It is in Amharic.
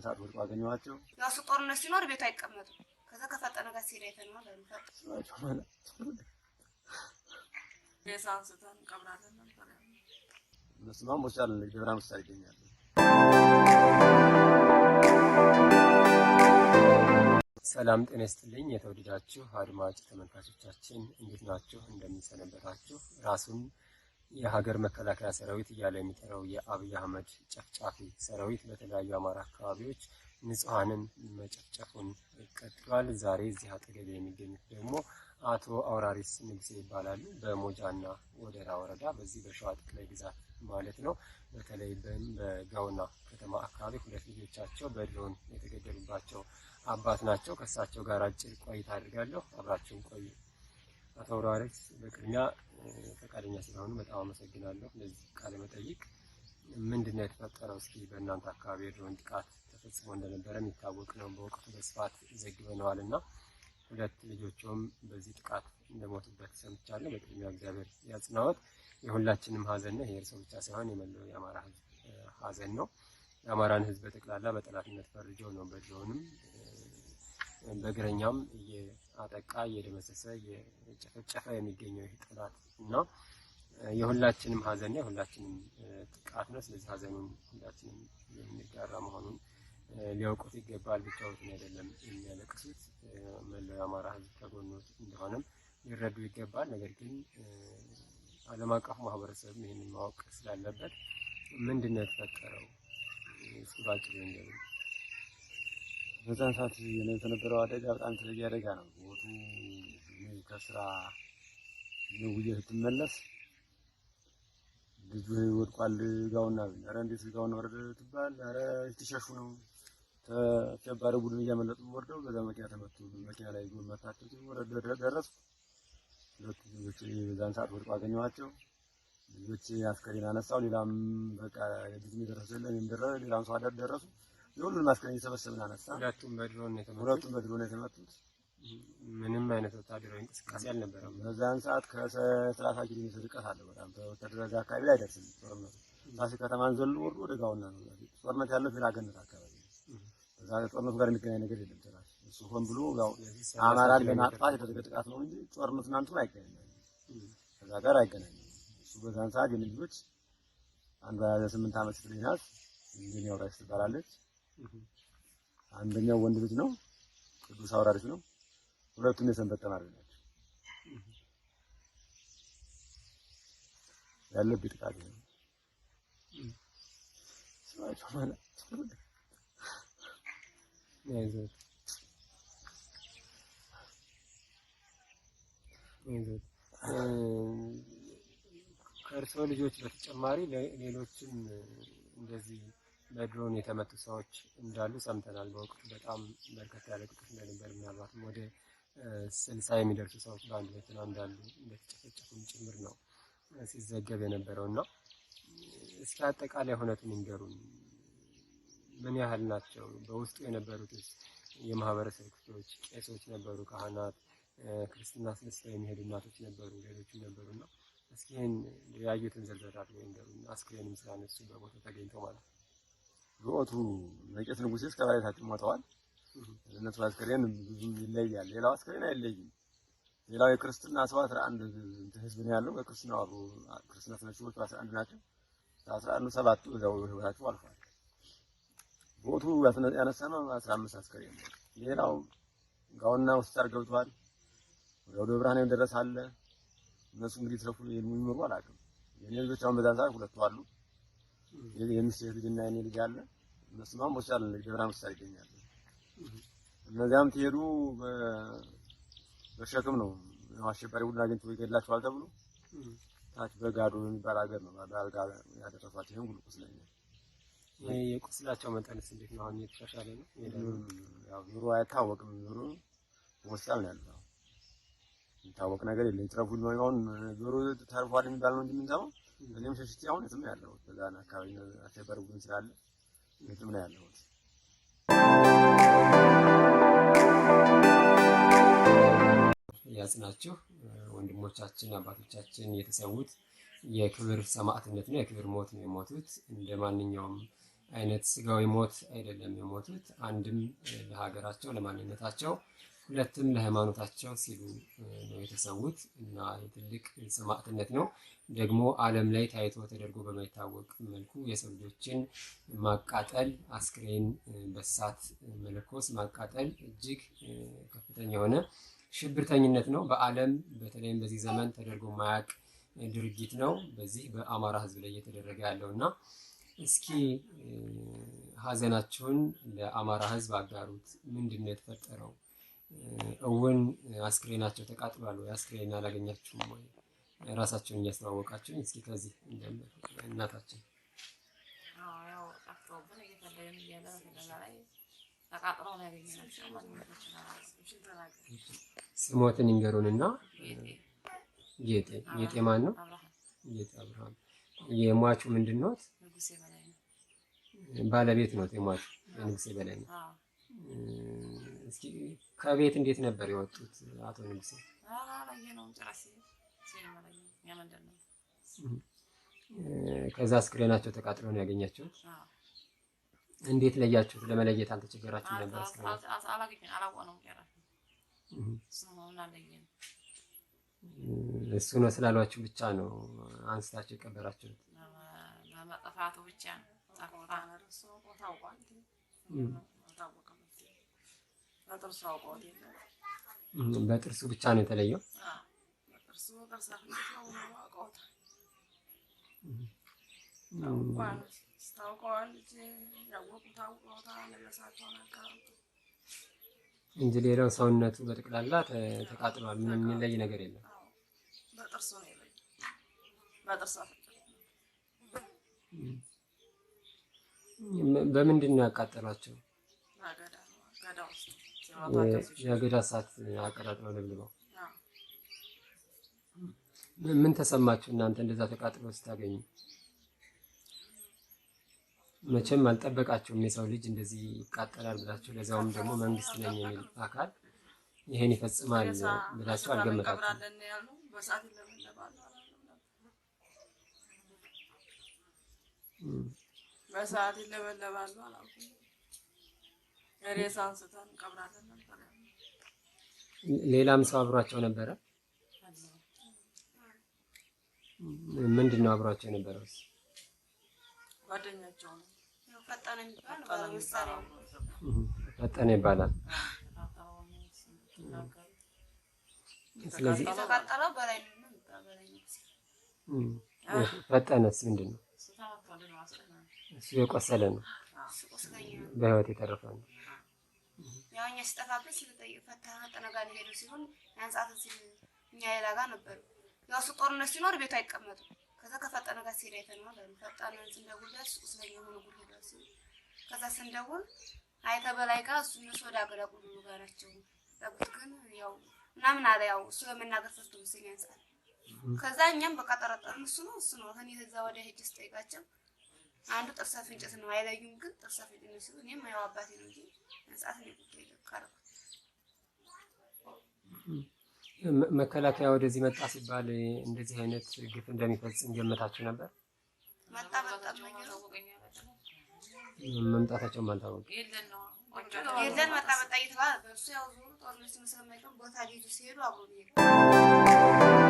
በዛን ሰዓት ወድቆ አገኘኋቸው። ያው ጦርነት ሲኖር ቤት አይቀመጡም። ከዛ ከፈጠነ ጋር ሲሄድ አይተነዋል አይደል? የሳንስተን ቀብራለን ነበር። እነሱም ሆስፒታል ደብረ ሆስፒታል ይገኛሉ። ሰላም ጤና ይስጥልኝ። የተወደዳችሁ አድማጭ ተመልካቾቻችን እንዴት ናችሁ? እንደምንሰነበታችሁ። ራሱን የሀገር መከላከያ ሰራዊት እያለ የሚጠራው የአብይ አህመድ ጨፍጫፊ ሰራዊት በተለያዩ አማራ አካባቢዎች ንጹሃንን መጨፍጨፉን ቀጥሏል። ዛሬ እዚህ አጠገብ የሚገኙት ደግሞ አቶ አውራሪስ ንጉሴ ይባላሉ። በሞጃና ወደራ ወረዳ በዚህ በሸዋ ጠቅላይ ግዛት ማለት ነው። በተለይ በጋውና ከተማ አካባቢ ሁለት ልጆቻቸው በድሮን የተገደሉባቸው አባት ናቸው። ከእሳቸው ጋር አጭር ቆይታ አድርጋለሁ። አብራችሁን ቆዩ። አቶ አውራሪስ በቅድሚያ ፈቃደኛ ስለሆኑ በጣም አመሰግናለሁ። ለዚህ ቃለ መጠይቅ ምንድነው የተፈጠረው? እስኪ በእናንተ አካባቢ የድሮን ጥቃት ተፈጽሞ እንደነበረ የሚታወቅ ነው። በወቅቱ በስፋት ዘግበነዋልና ሁለት ልጆቹም በዚህ ጥቃት እንደሞቱበት ሰምቻለሁ። በቅድሚያ እግዚአብሔር ያጽናዎት። የሁላችንም ሀዘን ነው። የእርሶ ብቻ ሳይሆን የመላው የአማራ ሕዝብ ሀዘን ነው። የአማራን ሕዝብ በጠቅላላ በጠላትነት ፈርጆ ነው በድሮንም በእግረኛም እያጠቃ እየደመሰሰ እየጨፈጨፈ የሚገኘው ይህ ጠላት እና የሁላችንም ሀዘን ነው፣ የሁላችንም ጥቃት ነው። ስለዚህ ሀዘኑን ሁላችንም የምንጋራ መሆኑን ሊያውቁት ይገባል። ብቻዎትን አይደለም የሚያለቅሱት፣ መላው የአማራ ሕዝብ ከጎኖት እንደሆነም ሊረዱ ይገባል። ነገር ግን ዓለም አቀፉ ማህበረሰብ ይህንን ማወቅ ስላለበት ምንድን ነው የተፈጠረው? እስኪ ባጭሩ ንገሩኝ። በዛን ሰዓት የነበረው አደጋ በጣም የተለየ አደጋ ነው። ቦቱ ከስራ ውዬ ስትመለስ ልጁ ወድቋል። ጋውና ኧረ እንዴት ጋውና ወረደ ትባል፣ ኧረ እየተሸሹ ነው ተጨባሪ ቡድን እያመለጡ ወርደው በዛ መኪና ተመቱ። መኪና ላይ ጎል መታቸው ወረደ ደረስኩ። ሁለት ልጆች በዛን ሰዓት ወድቆ አገኘኋቸው። ልጆች አስከሬን አነሳው። ሌላም በቃ የልጅ ደረሰልን እንደረ ሌላም ሰው አደር ደረሱ። የሁሉንም አስከሬን እየሰበሰብን አነሳ። ሁለቱም በድሮን ነው የተመቱት። ምንም አይነት ወታደራዊ እንቅስቃሴ አልነበረም። በዛን ሰዓት ከ30 ኪሎ ሜትር ርቀት አለ። በጣም ወታደራዊ አካባቢ ላይ አይደርስም ጦርነቱ። ፋሲካ ከተማን ዘሎ ወርዶ ወደ ጋውና ነው ጦርነት ያለው ፊራገነት አካባቢ። በዛ ጦርነቱ ጋር የሚገናኝ ነገር የለም ጭራሽ። እሱ ሆን ብሎ ያው አማራን ለማጥፋት የተደረገ ጥቃት ነው እንጂ ጦርነቱን አንቱ አይገናኝም፣ ከዛ ጋር አይገናኝም። እሱ በዛን ሰዓት የልጆች አንዷ የ8 ዓመት ልጅ ናት፣ እንግዲህ አውራሪስ ትባላለች። አንደኛው ወንድ ልጅ ነው፣ ቅዱስ አውራሪስ ነው። ሁለቱም የሰንበት ተማሪ ናቸው። ያለበት ጥቃት ነው። ከእርስዎ ልጆች በተጨማሪ ሌሎችም እንደዚህ በድሮን የተመቱ ሰዎች እንዳሉ ሰምተናል። በወቅቱ በጣም በርከት ያለ ቁጥር እንደነበር ምናልባትም ወደ 60 የሚደርሱ ሰዎች በአንድ መኪና እንዳሉ እንደተጨፈጨፉም ጭምር ነው ሲዘገብ የነበረውና እስኪ አጠቃላይ ሁኔታውን ይንገሩን። ምን ያህል ናቸው? በውስጡ የነበሩት የማህበረሰብ ክፍሎች ቄሶች ነበሩ፣ ካህናት፣ ክርስትና አስነስተው የሚሄዱ እናቶች ነበሩ፣ ሌሎችም ነበሩና እስኪ ይሄን ያዩትን ዝርዝር አድርገው ይንገሩን። አስክሬንም ስላነሱ በቦታው ተገኝተው ማለት ነው። በወቅቱ መቄት ንጉሴ እስከ ባለቤታቸው ሞተዋል። እነሱ አስክሬን ብዙ ይለያል፣ ሌላው አስክሬን አይለይም። ሌላው የክርስትና 11 ህዝብ ነው ያለው። በክርስትናው አብሮ ክርስትና ተነሽዎች 11 ናቸው። 11 7ቱ እዛው ህይወታቸው አልፏል። ቦቱ ያነሳነው 15 አስክሬን ነው። ሌላው ጋውና ሆስፒታል ገብቷል። ወደ ብርሃኔ ደረሰ አለ። እነሱ እንግዲህ ተረፉ የሚኖሩ አላውቅም። የኔ ልጆች አሁን በዛን ሰዓት ሁለቱ አሉ። የሚስት ልጅና የኔ ልጅ አለ። እነሱም ሆስፒታል ደብረ ሆስፒታል ይገኛሉ። እነዚያም ትሄዱ በሸክም ነው አሸባሪ ቡድን አግኝቶ ይገድላቸዋል ተብሎ ታች በጋዶ የሚባል ሀገር ነው ባልጋ ያደረሷቸው። ይሄን ሁሉ ቁስለኛ የቁስላቸው መጠንስ እንዴት ነው? አሁን እየተሻሻለ ነው? ያው ኑሮ አይታወቅም። ኑሮ ሆስፒታል ነው ያለው። የሚታወቅ ነገር የለም። ትረፉ ነው አሁን ዞሮ ተርፏል የሚባል ነው እንጂ የምንሰማው። እኔም ሸሽቼ አሁን የትም ነው ያለው። በዛና አካባቢ አሸባሪ ቡድን ስላለ የትም ነው ያለው። ያጽናችሁ ወንድሞቻችን አባቶቻችን የተሰዉት የክብር ሰማዕትነት ነው፣ የክብር ሞት ነው የሞቱት። እንደ ማንኛውም አይነት ስጋዊ ሞት አይደለም የሞቱት። አንድም ለሀገራቸው ለማንነታቸው፣ ሁለትም ለሃይማኖታቸው ሲሉ ነው የተሰዉት እና የትልቅ ሰማዕትነት ነው። ደግሞ ዓለም ላይ ታይቶ ተደርጎ በማይታወቅ መልኩ የሰው ልጆችን ማቃጠል፣ አስክሬን በሳት መለኮስ ማቃጠል እጅግ ከፍተኛ የሆነ ሽብርተኝነት ነው። በዓለም በተለይም በዚህ ዘመን ተደርጎ ማያቅ ድርጊት ነው በዚህ በአማራ ሕዝብ ላይ እየተደረገ ያለው እና እስኪ ሀዘናችሁን ለአማራ ሕዝብ አጋሩት። ምንድን ነው የተፈጠረው? እውን አስክሬናቸው ተቃጥሏል ወይ? አስክሬን አላገኛችሁም ወይ? ራሳቸውን እያስተዋወቃችሁ እስኪ ከዚህ እንደምር እናታችን። ያው ጠፍቶብን እየፈለግን እያለ ላይ ተቃጥለው ነው ያገኘናቸው። ስሞትን ይንገሩንና። ጌጤ ማን ነው? ጌጤ አብርሃም። የሟቹ ምንድን ነው? ንጉሴ በላይ ነው። ባለቤት ነው የሟቹ ንጉሴ በላይ ነው። እስኪ ከቤት እንዴት ነበር የወጡት አቶ ንጉሴ? ከዛ አስክሬናቸው ተቃጥሎ ነው ያገኛችሁት? እንዴት ለያችሁት? ለመለየት አልተቸገራችሁም ነበር? እሱ ነው ስላሏችሁ ብቻ ነው አንስታችሁ የቀበራችሁት? ለመጥፋቱ ብቻ ነው። በጥርሱ ብቻ ነው የተለየው? እንጂ ሌላው ሰውነቱ በጠቅላላ ተቃጥሏል። ምንም የሚለይ ነገር የለም። በምንድን ነው ያቃጠሏቸው? የአገዳ እሳት አቀጣጥለው ለብልበው። ምን ተሰማችሁ እናንተ እንደዛ ተቃጥሎ ስታገኙ? መቼም አልጠበቃችሁም የሰው ልጅ እንደዚህ ይቃጠላል ብላችሁ፣ ለዛውም ደግሞ መንግስት ነኝ የሚል አካል ይሄን ይፈጽማል ብላችሁ አልገመታችሁም። በሰዓት ይለበለባሉ አላልኩም። ሬሳ አንስተን ቀብራለን ነበር። ሌላም ሰው አብሯቸው ነበረ? ምንድን ነው አብሯቸው የነበረው? ጓደኛቸው ነው። ፈጠነ ይባላል። ስለዚህ ፈጠነስ ምንድን ነው? እሱ የቆሰለ ነው፣ በህይወት የተረፈ ነው። ያው እኛ ሲጠፋብን ሲጠይቅ ፈታህ ጠነጋን ሄዱ ሲሆን ያንጻት እዚህ እኛ ሌላ ጋር ነበር። ያው እሱ ጦርነት ሲኖር ቤቱ አይቀመጥም። ከዛ ከፈጠነ ጋር ሲሄድ አይተነዋል አሉ። ፈጠነ ስንደውልለት ቁስለኛ ሆኖ ጉድ ሄዷል ሲሉ ከዛ ስንደውል አይተ በላይ ጋር እሱ እነሱ ወደ አገዳ ጉዱ ጋር ናቸው ጠብቅ ግን ያው ምናምን አለ። ያው እሱ ለመናገር ፈርቶ መሰለኝ ያንጻት። ከዛ እኛም በቃ ጠረጠርን እሱ ነው ከኔ ከዛ ወደ ሄጅ ስጠይቃቸው አንዱ ጥርሰ ፍንጭት ነው አይለዩም፣ ግን ጥርሰ ፍንጭት ነው ሲሉ እኔም ያው አባቴ ነው እንጂ አንጻት ነው ይቀርብ። መከላከያ ወደዚህ መጣ ሲባል እንደዚህ አይነት ግፍ እንደሚፈጽም ገመታችሁ ነበር? መምጣታቸውም አልታወቀም። የለን መጣ እየተባለ እሱ ያው ዞሩ ጦርነት መስለማይቀር ቦታ ሊይዙ ሲሄዱ አብሮ ነው